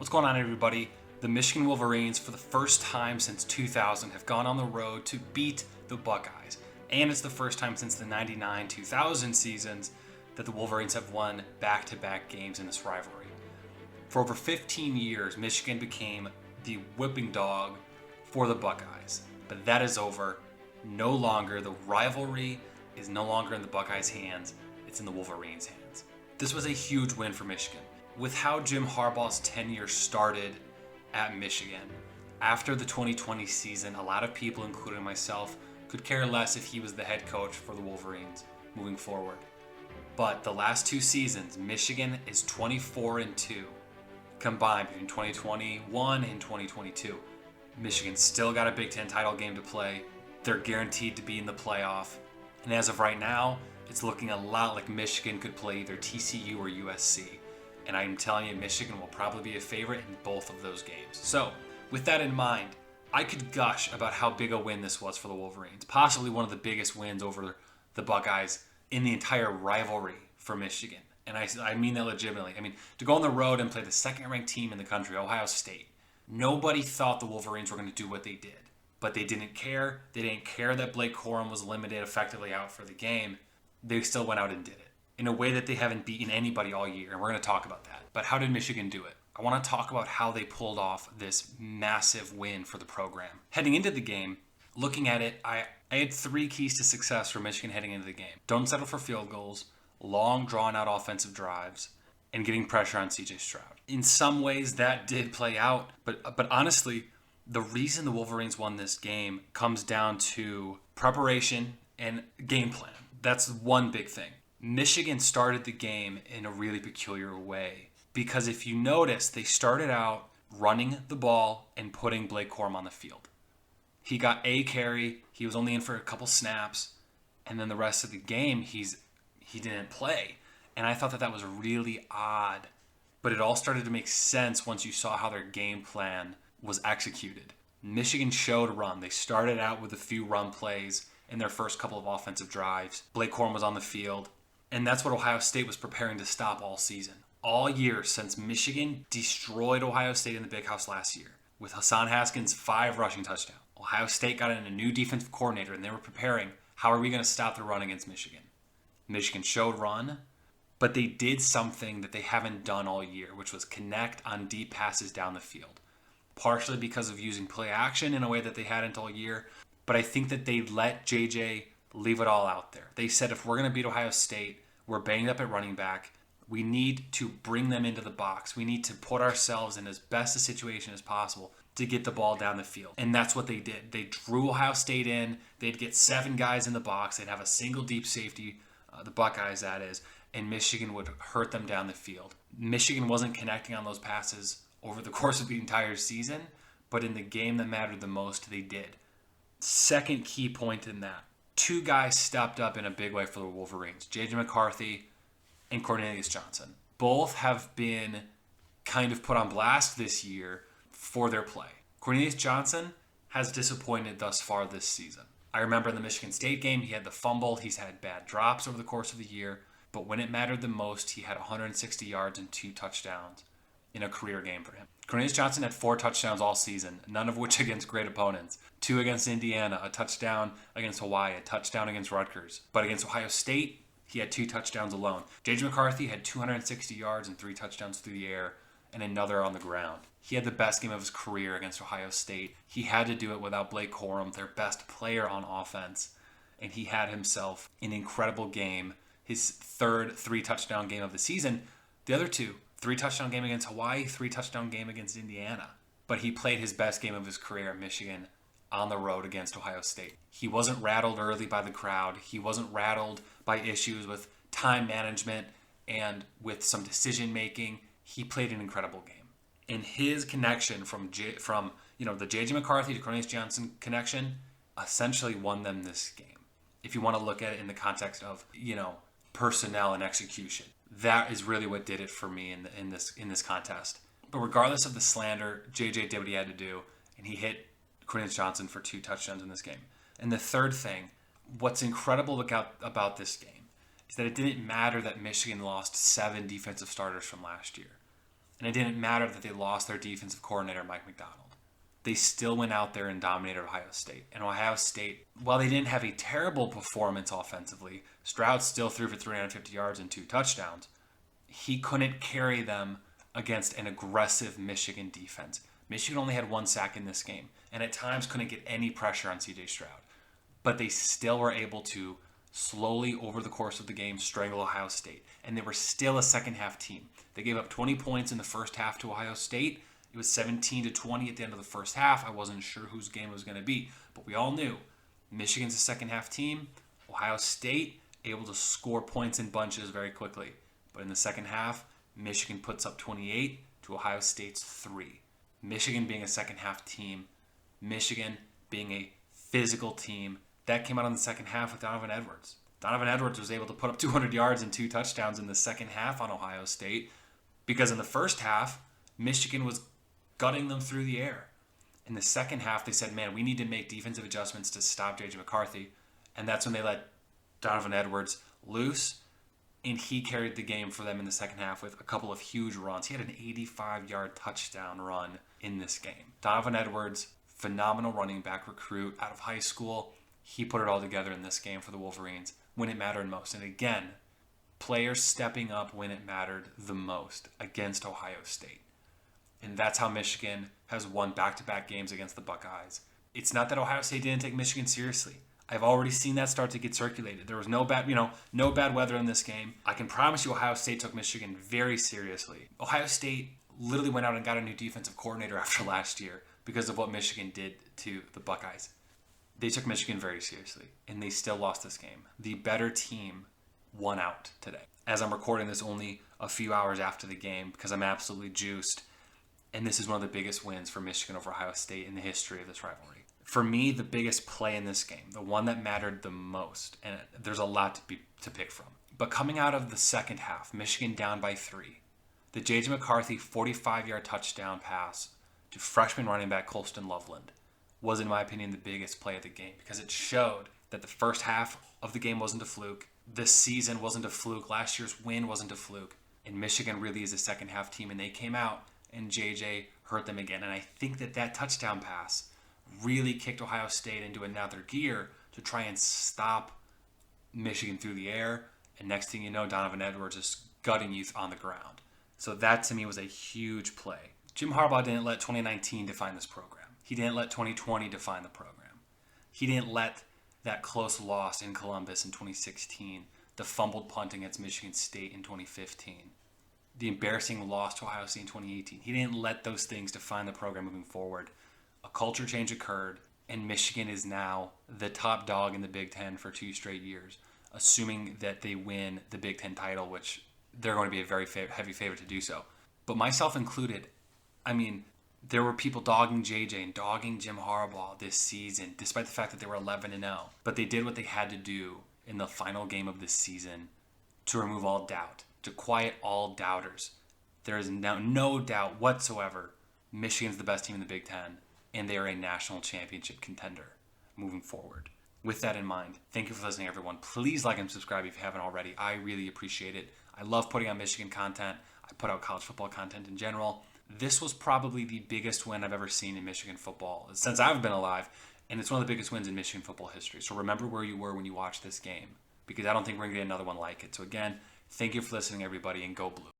What's going on, everybody? The Michigan Wolverines, for the first time since 2000, have gone on the road to beat the Buckeyes. And it's the first time since the 99-2000 seasons that the Wolverines have won back-to-back games in this rivalry. For over 15 years, Michigan became the whipping dog for the Buckeyes. But that is over. No longer. The rivalry is no longer in the Buckeyes' hands. It's in the Wolverines' hands. This was a huge win for Michigan. With how Jim Harbaugh's tenure started at Michigan, after the 2020 season, a lot of people, including myself, could care less if he was the head coach for the Wolverines moving forward. But the last two seasons, Michigan is 24-2 combined between 2021 and 2022. Michigan still got a Big Ten title game to play. They're guaranteed to be in the playoff. And as of right now, it's looking a lot like Michigan could play either TCU or USC. And I'm telling you, Michigan will probably be a favorite in both of those games. So, with that in mind, I could gush about how big a win this was for the Wolverines. Possibly one of the biggest wins over the Buckeyes in the entire rivalry for Michigan. And I mean that legitimately. I mean, to go on the road and play the second-ranked team in the country, Ohio State. Nobody thought the Wolverines were going to do what they did. But they didn't care. They didn't care that Blake Corum was limited effectively out for the game. They still went out and did it in a way that they haven't beaten anybody all year, and we're going to talk about that. But how did Michigan do it? I want to talk about how they pulled off this massive win for the program. Heading into the game, looking at it, I had three keys to success for Michigan heading into the game. Don't settle for field goals, long, drawn-out offensive drives, and getting pressure on C.J. Stroud. In some ways, that did play out, but honestly, the reason the Wolverines won this game comes down to preparation and game plan. That's one big thing. Michigan started the game in a really peculiar way because if you notice, they started out running the ball and putting Blake Corum on the field. He got a carry. He was only in for a couple snaps, and then the rest of the game, he didn't play. And I thought that was really odd, but it all started to make sense once you saw how their game plan was executed. Michigan showed a run. They started out with a few run plays in their first couple of offensive drives. Blake Corum was on the field. And that's what Ohio State was preparing to stop all season. All year since Michigan destroyed Ohio State in the Big House last year with Hassan Haskins' 5 rushing touchdowns. Ohio State got in a new defensive coordinator and they were preparing, how are we going to stop the run against Michigan? Michigan showed run, but they did something that they haven't done all year, which was connect on deep passes down the field. Partially because of using play action in a way that they hadn't all year, but I think that they let JJ leave it all out there. They said if we're going to beat Ohio State, we're banged up at running back. We need to bring them into the box. We need to put ourselves in as best a situation as possible to get the ball down the field. And that's what they did. They drew Ohio State in. They'd get 7 guys in the box. They'd have a single deep safety, the Buckeyes that is, and Michigan would hurt them down the field. Michigan wasn't connecting on those passes over the course of the entire season, but in the game that mattered the most, they did. Second key point in that. 2 guys stepped up in a big way for the Wolverines, J.J. McCarthy and Cornelius Johnson. Both have been kind of put on blast this year for their play. Cornelius Johnson has disappointed thus far this season. I remember in the Michigan State game, he had the fumble. He's had bad drops over the course of the year. But when it mattered the most, he had 160 yards and 2 touchdowns in a career game for him. Cornelius Johnson had 4 touchdowns all season, none of which against great opponents. 2 against Indiana, a touchdown against Hawaii, a touchdown against Rutgers. But against Ohio State, he had 2 touchdowns alone. J.J. McCarthy had 260 yards and 3 touchdowns through the air and another on the ground. He had the best game of his career against Ohio State. He had to do it without Blake Corum, their best player on offense. And he had himself an incredible game, his third 3-touchdown game of the season. The other 2, 3-touchdown game against Hawaii, 3-touchdown game against Indiana. But he played his best game of his career at Michigan on the road against Ohio State. He wasn't rattled early by the crowd. He wasn't rattled by issues with time management and with some decision making. He played an incredible game. And his connection from the J.J. McCarthy to Cornelius Johnson connection essentially won them this game. If you want to look at it in the context of, personnel and execution. That is really what did it for me in this contest. But regardless of the slander, JJ did what he had to do, and he hit Cornelius Johnson for 2 touchdowns in this game. And the third thing, what's incredible about this game is that it didn't matter that Michigan lost 7 defensive starters from last year. And it didn't matter that they lost their defensive coordinator, Mike Macdonald. They still went out there and dominated Ohio State. And Ohio State, while they didn't have a terrible performance offensively, Stroud still threw for 350 yards and 2 touchdowns. He couldn't carry them against an aggressive Michigan defense. Michigan only had 1 sack in this game, and at times couldn't get any pressure on CJ Stroud. But they still were able to slowly, over the course of the game, strangle Ohio State. And they were still a second half team. They gave up 20 points in the first half to Ohio State. It was 17-20 at the end of the first half. I wasn't sure whose game it was going to be, but we all knew Michigan's a second half team. Ohio State able to score points in bunches very quickly. But in the second half, Michigan puts up 28 to Ohio State's 3. Michigan being a second half team, Michigan being a physical team, that came out in the second half with Donovan Edwards. Donovan Edwards was able to put up 200 yards and 2 touchdowns in the second half on Ohio State because in the first half, Michigan was gutting them through the air. In the second half, they said, man, we need to make defensive adjustments to stop J.J. McCarthy. And that's when they let Donovan Edwards loose. And he carried the game for them in the second half with a couple of huge runs. He had an 85-yard touchdown run in this game. Donovan Edwards, phenomenal running back recruit out of high school. He put it all together in this game for the Wolverines when it mattered most. And again, players stepping up when it mattered the most against Ohio State. And that's how Michigan has won back-to-back games against the Buckeyes. It's not that Ohio State didn't take Michigan seriously. I've already seen that start to get circulated. There was no bad weather in this game. I can promise you Ohio State took Michigan very seriously. Ohio State literally went out and got a new defensive coordinator after last year because of what Michigan did to the Buckeyes. They took Michigan very seriously, and they still lost this game. The better team won out today. As I'm recording this only a few hours after the game because I'm absolutely juiced, and this is one of the biggest wins for Michigan over Ohio State in the history of this rivalry. For me, the biggest play in this game, the one that mattered the most, and there's a lot to pick from. But coming out of the second half, Michigan down by 3. The J.J. McCarthy 45-yard touchdown pass to freshman running back Colston Loveland was, in my opinion, the biggest play of the game because it showed that the first half of the game wasn't a fluke. This season wasn't a fluke. Last year's win wasn't a fluke. And Michigan really is a second half team, and they came out and JJ hurt them again. And I think that touchdown pass really kicked Ohio State into another gear to try and stop Michigan through the air. And next thing you know, Donovan Edwards is gutting you on the ground. So that to me was a huge play. Jim Harbaugh didn't let 2019 define this program. He didn't let 2020 define the program. He didn't let that close loss in Columbus in 2016, the fumbled punt against Michigan State in 2015, the embarrassing loss to Ohio State in 2018. He didn't let those things define the program moving forward. A culture change occurred, and Michigan is now the top dog in the Big Ten for 2 straight years, assuming that they win the Big Ten title, which they're going to be a very heavy favorite to do so. But myself included, I mean, there were people dogging JJ and dogging Jim Harbaugh this season, despite the fact that they were 11-0. But they did what they had to do in the final game of this season to remove all doubt, to quiet all doubters. There is now no doubt whatsoever Michigan's the best team in the Big Ten, and they are a national championship contender moving forward. With that in mind, thank you for listening, everyone. Please like and subscribe if you haven't already. I really appreciate it. I love putting out Michigan content. I put out college football content in general. This was probably the biggest win I've ever seen in Michigan football since I've been alive, and it's one of the biggest wins in Michigan football history. So remember where you were when you watched this game, because I don't think we're going to get another one like it. So again, thank you for listening, everybody, and go Blue.